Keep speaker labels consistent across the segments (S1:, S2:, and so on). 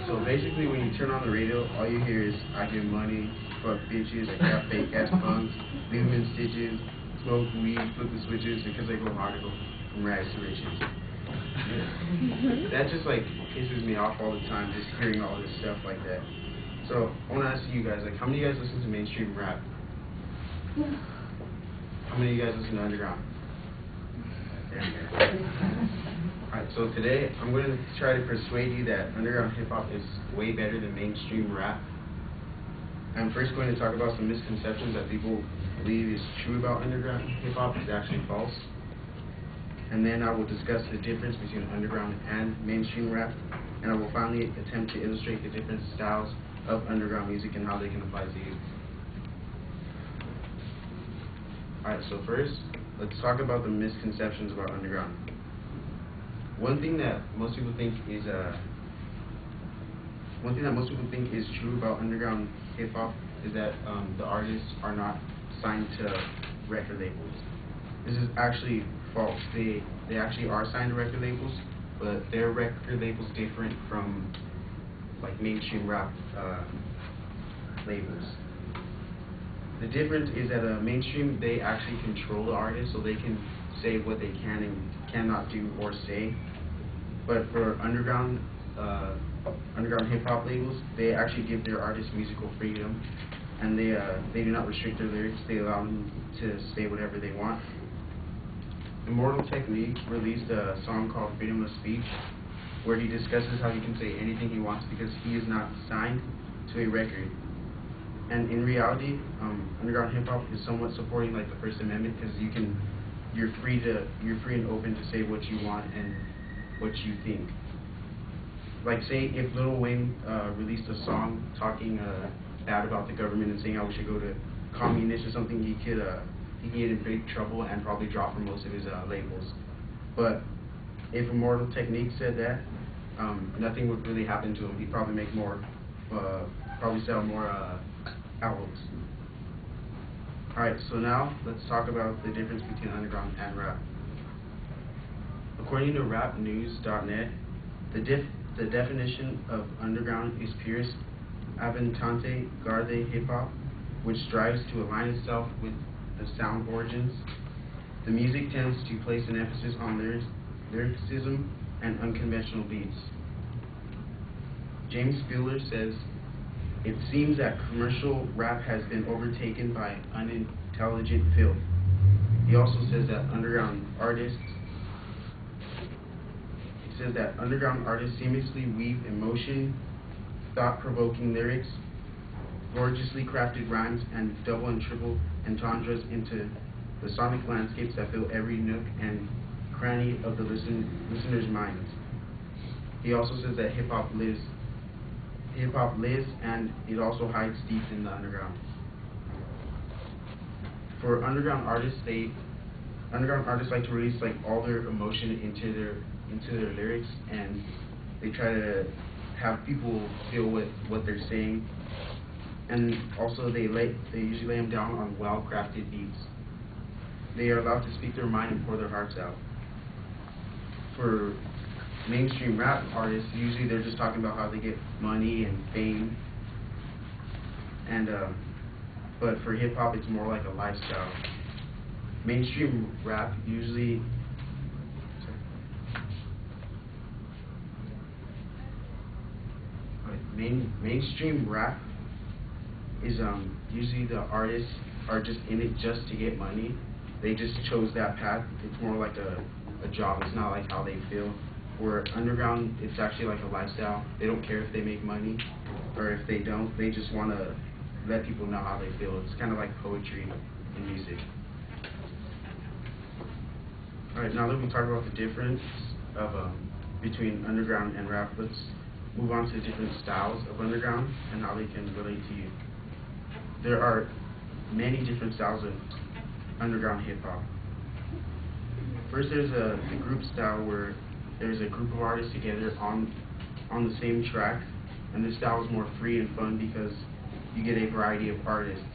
S1: So basically, when you turn on the radio, all you hear is "I get money, fuck bitches, I got fake ass punks, leave them in stitches, smoke weed, flip the switches, because they go hard, I go from rags to riches." That just like pisses me off all the time, just hearing all this stuff like that. So I want to ask you guys, like, how many of you guys listen to mainstream rap? How many of you guys listen to underground? Alright, so today I'm going to try to persuade you that underground hip-hop is way better than mainstream rap. I'm first going to talk about some misconceptions that people believe is true about underground hip-hop is actually false. And then I will discuss the difference between underground and mainstream rap. And I will finally attempt to illustrate the different styles of underground music and how they can apply to you. Alright, so first, let's talk about the misconceptions about underground. One thing that most people think is true about underground hip hop is that the artists are not signed to record labels. This is actually false. They actually are signed to record labels, but their record labels different from like mainstream rap labels. The difference is that mainstream, they actually control the artist, so they can say what they can and cannot do or say. But for underground hip hop labels, they actually give their artists musical freedom, and they do not restrict their lyrics. They allow them to say whatever they want. Immortal Technique released a song called Freedom of Speech, where he discusses how he can say anything he wants because he is not signed to a record. And in reality, underground hip hop is somewhat supporting like the First Amendment, because you're free and open to say what you want and what you think. Like, say if Lil Wayne released a song talking bad about the government and saying how we should go to communist or something, he could get in big trouble and probably drop from most of his labels. But if Immortal Technique said that, nothing would really happen to him. He'd probably make more, probably sell more albums. Alright, so now let's talk about the difference between underground and rap. According to rapnews.net, the definition of underground is purest avant-garde hip-hop, which strives to align itself with the sound origins. The music tends to place an emphasis on lyricism and unconventional beats. James Spiller says, "It seems that commercial rap has been overtaken by unintelligent filth." He also says that underground artists seamlessly weave emotion, thought-provoking lyrics, gorgeously crafted rhymes, and double and triple entendres into the sonic landscapes that fill every nook and cranny of the listener's minds. He also says that hip-hop lives and it also hides deep in the underground. For underground artists like to release like all their emotion into their lyrics, and they try to have people feel what they're saying, and also they usually lay them down on well-crafted beats. They are allowed to speak their mind and pour their hearts out. For mainstream rap artists, usually they're just talking about how they get money and fame, and but for hip hop, it's more like a lifestyle. Mainstream rap usually mainstream rap is usually the artists are just in it just to get money. They just chose that path. It's more like a job. It's not like how they feel. Where underground, it's actually like a lifestyle. They don't care if they make money or if they don't. They just want to let people know how they feel. It's kind of like poetry in music. Alright, now that we talked about the difference of between underground and rap, let's move on to the different styles of underground and how they can relate to you. There are many different styles of underground hip-hop. First, there's the group style, where there's a group of artists together on the same track, and this style is more free and fun because you get a variety of artists.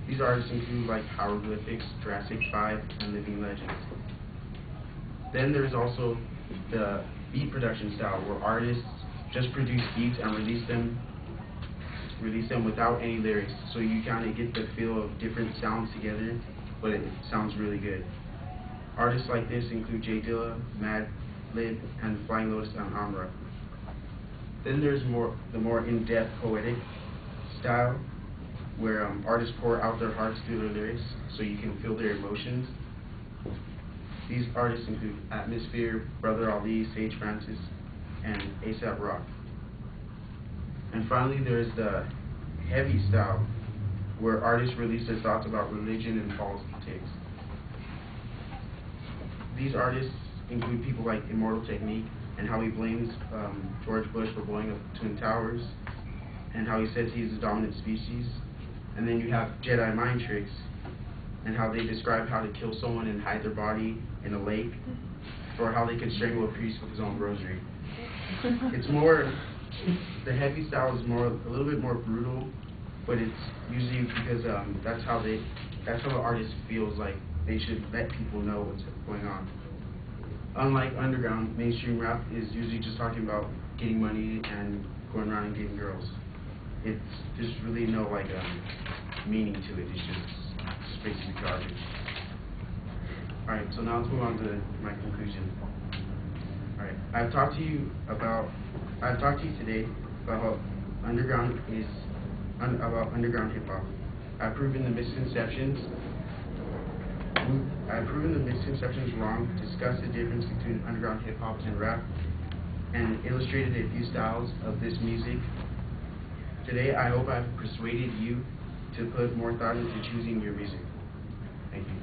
S1: These artists include like Hieroglyphics, Jurassic 5, and Living Legends. Then there's also the beat production style, where artists just produce beats and release them without any lyrics, so you kind of get the feel of different sounds together, but it sounds really good. Artists like this include J Dilla, Mad Lib, and Flying Lotus and Amra. Then there's the more in-depth poetic style, where artists pour out their hearts through their lyrics, so you can feel their emotions. These artists include Atmosphere, Brother Ali, Sage Francis, and A$AP Rock. And finally, there's the heavy style, where artists release their thoughts about religion and politics. These artists include people like Immortal Technique, and how he blames George Bush for blowing up Twin Towers, and how he says he's the dominant species. And then you have Jedi Mind Tricks, and how they describe how to kill someone and hide their body in a lake, or how they could strangle a priest with his own rosary. It's more, the heavy style is a little bit more brutal, but it's usually because that's how the artist feels like they should let people know what's going on. Unlike underground, mainstream rap is usually just talking about getting money and going around and getting girls. There's really no meaning to it. It's just basically garbage. Alright, so now let's move on to my conclusion. Alright, I've talked to you today about how underground hip hop. I've proven the misconceptions wrong, discussed the difference between underground hip hop and rap, and illustrated a few styles of this music. Today, I hope I've persuaded you to put more thought into choosing your music. Thank you.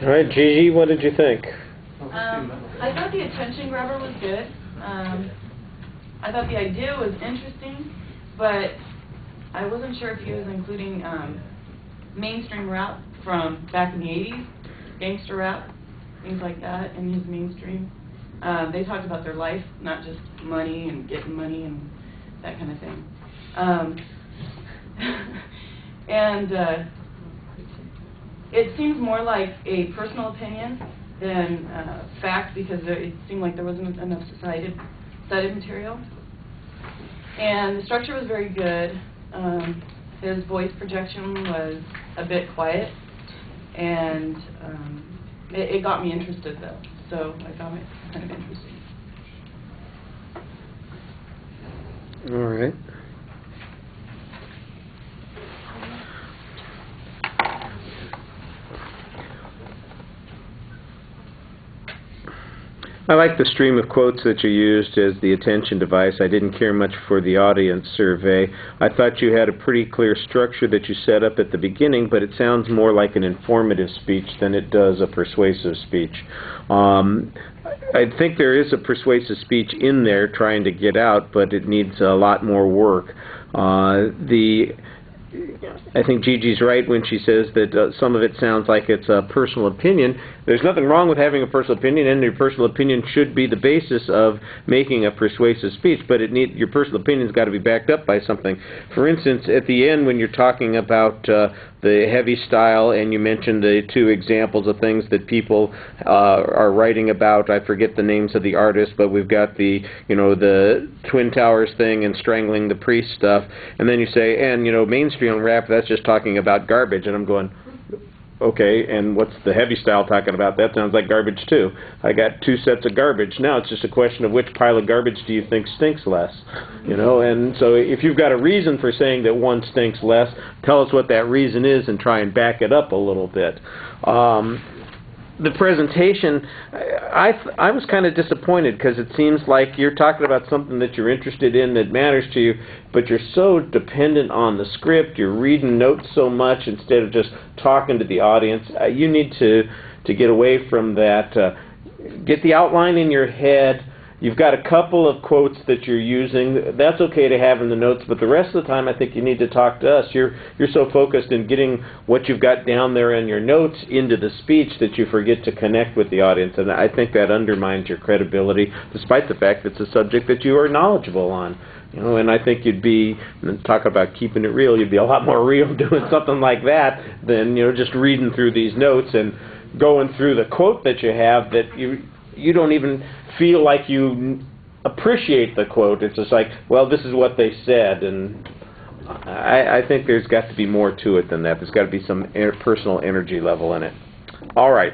S2: All right, Gigi, what did you think?
S3: I thought the attention grabber was good. I thought the idea was interesting, but I wasn't sure if he was including mainstream rap from back in the 80s, gangster rap, things like that in his mainstream. They talked about their life, not just money and getting money and that kind of thing. It seems more like a personal opinion than fact, because it seemed like there wasn't enough cited material. And the structure was very good. His voice projection was a bit quiet, and it got me interested, though. So I found it kind of interesting.
S2: All right. I like the stream of quotes that you used as the attention device. I didn't care much for the audience survey. I thought you had a pretty clear structure that you set up at the beginning, but it sounds more like an informative speech than it does a persuasive speech. I think there is a persuasive speech in there trying to get out, but it needs a lot more work. I think Gigi's right when she says that some of it sounds like it's a personal opinion. There's nothing wrong with having a personal opinion, and your personal opinion should be the basis of making a persuasive speech, but your personal opinion's got to be backed up by something. For instance, at the end when you're talking about the heavy style, and you mentioned the two examples of things that people are writing about. I forget the names of the artists, but we've got the Twin Towers thing and strangling the priest stuff, and then you say, and mainstream rap, that's just talking about garbage, and I'm going, okay, and what's the heavy style talking about? That sounds like garbage too. I got two sets of garbage. Now it's just a question of which pile of garbage do you think stinks less, and so if you've got a reason for saying that one stinks less, tell us what that reason is and try and back it up a little bit. The presentation, I was kind of disappointed, because it seems like you're talking about something that you're interested in that matters to you, but you're so dependent on the script, you're reading notes so much instead of just talking to the audience. You need to get away from that. Get the outline in your head. You've got a couple of quotes that you're using. That's okay to have in the notes, but the rest of the time I think you need to talk to us. You're so focused in getting what you've got down there in your notes into the speech that you forget to connect with the audience, and I think that undermines your credibility, despite the fact that it's a subject that you are knowledgeable on. You know, and I think you'd be, talk about keeping it real, you'd be a lot more real doing something like that than, you know, just reading through these notes and going through the quote that you have that you don't even feel like you appreciate the quote. It's just like, well, this is what they said, and I think there's got to be more to it than that. There's got to be some personal energy level in it. All right.